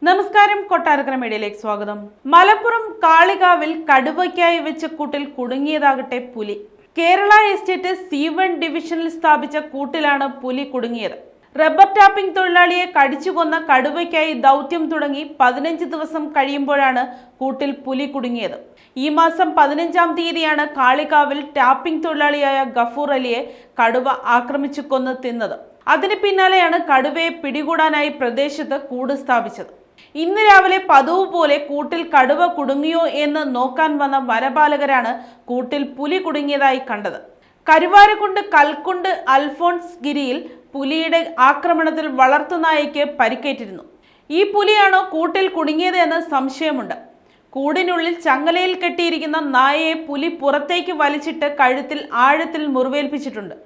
നമസ്കാരം, കൊട്ടാരക്കര മീഡിയയിലേക്ക് സ്വാഗതം. മലപ്പുറം കാളികാവിൽ കടുവയ്ക്കായി വെച്ച കൂട്ടിൽ കുടുങ്ങിയതാകട്ടെ പുലി. കേരള എസ്റ്റേറ്റ് C1 ഡിവിഷനിൽ സ്ഥാപിച്ച കൂട്ടിലാണ് പുലി കുടുങ്ങിയത്. റബ്ബർ ടാപ്പിംഗ് തൊഴിലാളിയെ കടിച്ചുകൊന്ന കടുവയ്ക്കായി ദൗത്യം തുടങ്ങി 15 ദിവസം കഴിയുമ്പോഴാണ് കൂട്ടിൽ പുലി കുടുങ്ങിയത്. ഈ മാസം 15-ാം തീയതിയാണ് കാളികാവിൽ ടാപ്പിംഗ് തൊഴിലാളിയായ ഗഫൂർ അലിയെ കടുവ ആക്രമിച്ചു കൊന്ന് തിന്നത്. അതിന് പിന്നാലെയാണ് കടുവയെ പിടികൂടാനായി പ്രദേശത്ത് കൂട് സ്ഥാപിച്ചത്. ഇന്ന് രാവിലെ പതിവ് പോലെ കൂട്ടിൽ കടുവ കുടുങ്ങിയോ എന്ന് നോക്കാൻ വന്ന വനപാലകരാണ് കൂട്ടിൽ പുലി കുടുങ്ങിയതായി കണ്ടത്. കരുവാരക്കുണ്ട് കൽക്കുണ്ട് അൽഫോൺസ് ഗിരിയിൽ പുലിയുടെ ആക്രമണത്തിൽ വളർത്തുനായയ്ക്ക് പരിക്കേറ്റിരുന്നു. ഈ പുലിയാണോ കൂട്ടിൽ കുടുങ്ങിയത് എന്ന് സംശയമുണ്ട്. കൂടിനുള്ളിൽ ചങ്ങലയിൽ കെട്ടിയിരിക്കുന്ന നായയെ പുലി പുറത്തേക്ക് വലിച്ചിട്ട് കഴുത്തിൽ ആഴത്തിൽ മുറിവേൽപ്പിച്ചിട്ടുണ്ട്.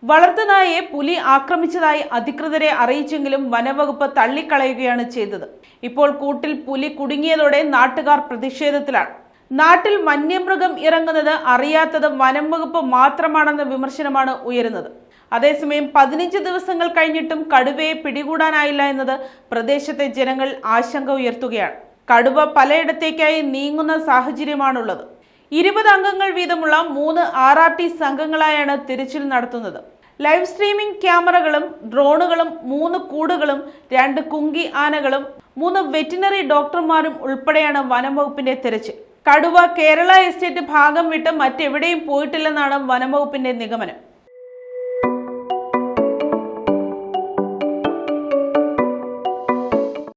വളർത്തുനായയെ പുലി ആക്രമിച്ചതായി അധികൃതരെ അറിയിച്ചെങ്കിലും വനവകുപ്പ് തള്ളിക്കളയുകയാണ് ചെയ്തത്. ഇപ്പോൾ കൂട്ടിൽ പുലി കുടുങ്ങിയതോടെ നാട്ടുകാർ പ്രതിഷേധത്തിലാണ്. നാട്ടിൽ വന്യമൃഗം ഇറങ്ങുന്നത് അറിയാത്തത് വനം വകുപ്പ് മാത്രമാണെന്ന വിമർശനമാണ് ഉയരുന്നത്. അതേസമയം 15 ദിവസങ്ങൾ കഴിഞ്ഞിട്ടും കടുവയെ പിടികൂടാനായില്ല എന്നത് പ്രദേശത്തെ ജനങ്ങൾ ആശങ്ക ഉയർത്തുകയാണ്. കടുവ പലയിടത്തേക്കായി നീങ്ങുന്ന സാഹചര്യമാണുള്ളത്. 20 അംഗങ്ങൾ വീതമുള്ള 3 RRT സംഘങ്ങളായാണ് തിരച്ചിൽ നടത്തുന്നത്. ലൈവ് സ്ട്രീമിംഗ് ക്യാമറകളും ഡ്രോണുകളും 3 കൂടുകളും 2 കുങ്കി ആനകളും 3 വെറ്റിനറി ഡോക്ടർമാരും ഉൾപ്പെടെയാണ് വനം വകുപ്പിന്റെ തിരച്ചിൽ. കടുവ കേരള എസ്റ്റേറ്റ് ഭാഗം വിട്ട് മറ്റെവിടെയും പോയിട്ടില്ലെന്നാണ് വനം വകുപ്പിന്റെ നിഗമനം.